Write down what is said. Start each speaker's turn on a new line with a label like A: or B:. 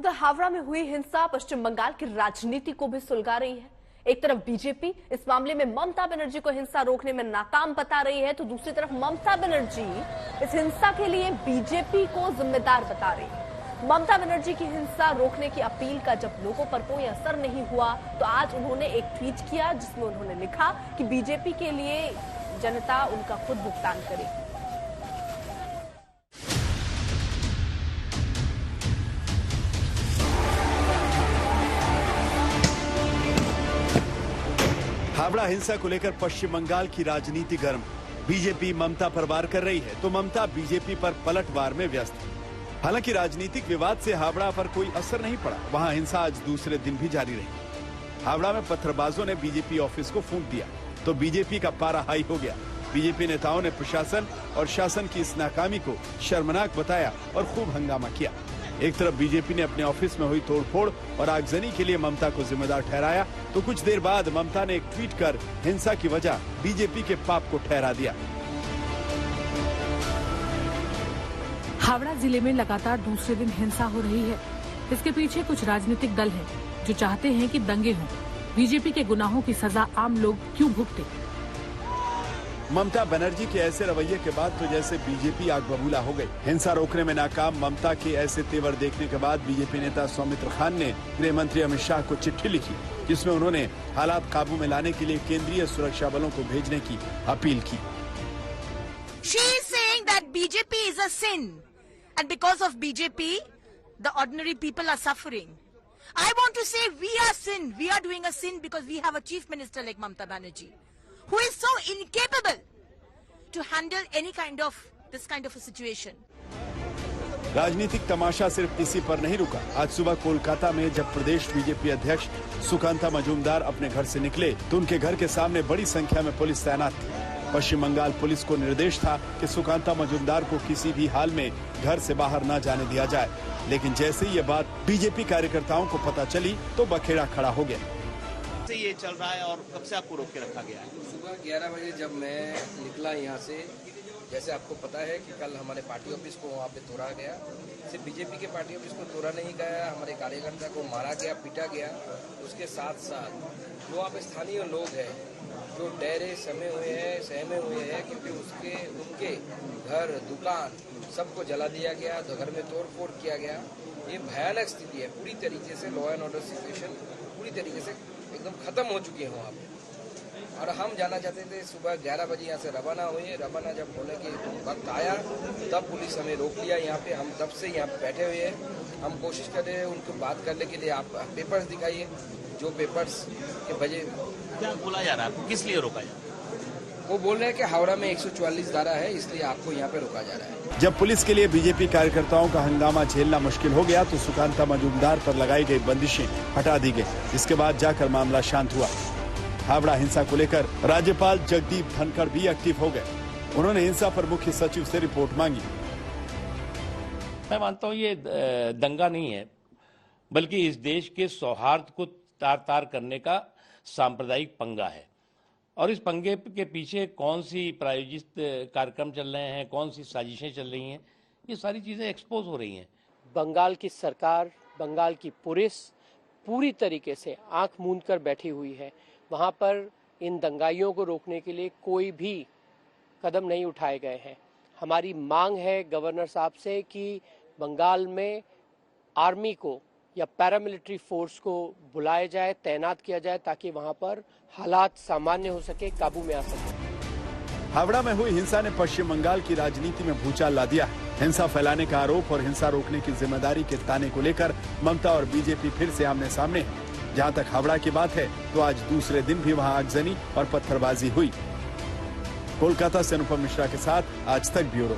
A: उधर हावड़ा में हुई हिंसा पश्चिम बंगाल की राजनीति को भी सुलगा रही है। एक तरफ बीजेपी इस मामले में ममता बनर्जी को हिंसा रोकने में नाकाम बता रही है, तो दूसरी तरफ ममता बनर्जी इस हिंसा के लिए बीजेपी को जिम्मेदार बता रही है। ममता बनर्जी की हिंसा रोकने की अपील का जब लोगों पर कोई असर नहीं हुआ, तो आज उन्होंने एक ट्वीट किया जिसमें उन्होंने लिखा कि बीजेपी के लिए जनता उनका खुद भुगतान करेगी।
B: हावड़ा हिंसा को लेकर पश्चिम बंगाल की राजनीति गर्म। बीजेपी ममता पर वार कर रही है तो ममता बीजेपी पर पलटवार में व्यस्त है। हालांकि राजनीतिक विवाद से हावड़ा पर कोई असर नहीं पड़ा, वहां हिंसा आज दूसरे दिन भी जारी रही। हावड़ा में पत्थरबाजों ने बीजेपी ऑफिस को फूंक दिया तो बीजेपी का पारा हाई हो गया। बीजेपी नेताओं ने प्रशासन और शासन की इस नाकामी को शर्मनाक बताया और खूब हंगामा किया। एक तरफ बीजेपी ने अपने ऑफिस में हुई तोड़फोड़ और आगजनी के लिए ममता को जिम्मेदार ठहराया, तो कुछ देर बाद ममता ने एक ट्वीट कर हिंसा की वजह बीजेपी के पाप को ठहरा दिया।
C: हावड़ा जिले में लगातार दूसरे दिन हिंसा हो रही है। इसके पीछे कुछ राजनीतिक दल हैं जो चाहते हैं कि दंगे हों। बीजेपी के गुनाहों की सजा आम लोग क्यों भुगते?
B: ममता बनर्जी के ऐसे रवैये के बाद तो जैसे बीजेपी आग बबूला हो गई। हिंसा रोकने में नाकाम ममता के ऐसे तेवर देखने के बाद बीजेपी नेता सौमित्र खान ने गृह मंत्री अमित शाह को चिट्ठी लिखी, जिसमें उन्होंने हालात काबू में लाने के लिए केंद्रीय सुरक्षा बलों को भेजने की अपील की।
D: She is saying that BJP is a sin, and because of BJP, the ordinary people are suffering. I want to say we are sin. We are doing a sin because we have a chief minister like Mamata Banerjee, who is so incapable to handle any kind of this kind of a situation.
B: राजनीतिक तमाशा सिर्फ इसी पर नहीं रुका। आज सुबह कोलकाता में जब प्रदेश बीजेपी अध्यक्ष सुकांता मजूमदार अपने घर से निकले तो उनके घर के सामने बड़ी संख्या में पुलिस तैनात थी। पश्चिम बंगाल पुलिस को निर्देश था कि सुकांता मजूमदार को किसी भी हाल में घर से बाहर न जाने दिया जाए, लेकिन जैसे ही ये बात बीजेपी कार्यकर्ताओं को पता चली तो बखेड़ा खड़ा हो गया।
E: ये चल रहा है और कब से आपको रोक के रखा गया है?
F: सुबह 11 बजे जब मैं निकला यहाँ से, जैसे आपको पता है कि कल हमारे पार्टी ऑफिस को वहाँ पे तोड़ा गया। सिर्फ बीजेपी के पार्टी ऑफिस को तोड़ा नहीं गया, हमारे कार्यकर्ता को मारा गया, पीटा गया। उसके साथ साथ जो आप स्थानीय लोग हैं जो डरे सहमे हुए हैं क्योंकि उनके घर दुकान सबको जला दिया गया, तो घर में तोड़फोड़ किया गया। ये भयानक स्थिति है। पूरी तरीके से लॉ एंड ऑर्डर सिचुएशन पूरी तरीके से एकदम खत्म हो चुके हैं वहाँ पे। और हम जाना चाहते थे सुबह 11 बजे यहाँ से रवाना हुए। रवाना जब होने के वक्त आया तब पुलिस हमें रोक लिया यहाँ पे। हम तब से यहाँ पे बैठे हुए हैं। हम कोशिश कर रहे हैं उनको बात करने के लिए। आप पेपर्स दिखाइए, जो पेपर्स के वजह
E: क्या बोला जा रहा है, आपको किस लिए रोका जा रहा है?
F: वो बोल रहे हैं कि हावड़ा में 144 धारा है, इसलिए आपको यहाँ पे रोका जा रहा है।
B: जब पुलिस के लिए बीजेपी कार्यकर्ताओं का हंगामा झेलना मुश्किल हो गया तो सुकांता मजूमदार पर लगाई गई बंदिशें हटा दी गई। इसके बाद जाकर मामला शांत हुआ। हावड़ा हिंसा को लेकर राज्यपाल जगदीप धनखड़ भी एक्टिव हो गए। उन्होंने हिंसा पर मुख्य सचिव से रिपोर्ट मांगी।
G: मैं मानता हूँ ये दंगा नहीं है, बल्कि इस देश के सौहार्द को तार तार करने का सांप्रदायिक पंगा है। और इस पंगे के पीछे कौन सी प्रायोजित कार्यक्रम चल रहे हैं, कौन सी साजिशें चल रही हैं, ये सारी चीज़ें एक्सपोज हो रही हैं।
H: बंगाल की सरकार, बंगाल की पुलिस पूरी तरीके से आंख मूंद कर बैठी हुई है। वहाँ पर इन दंगाइयों को रोकने के लिए कोई भी कदम नहीं उठाए गए हैं। हमारी मांग है गवर्नर साहब से कि बंगाल में आर्मी को या पैरामिलिट्री फोर्स को बुलाया जाए, तैनात किया जाए, ताकि वहां पर हालात सामान्य हो सके, काबू में आ सके।
B: हावड़ा में हुई हिंसा ने पश्चिम बंगाल की राजनीति में भूचाल ला दिया। हिंसा फैलाने का आरोप और हिंसा रोकने की जिम्मेदारी के ताने को लेकर ममता और बीजेपी फिर से आमने सामने है। जहां तक हावड़ा की बात है तो आज दूसरे दिन भी वहां आगजनी और पत्थरबाजी हुई। कोलकाता से अनुपम मिश्रा के साथ आज तक ब्यूरो।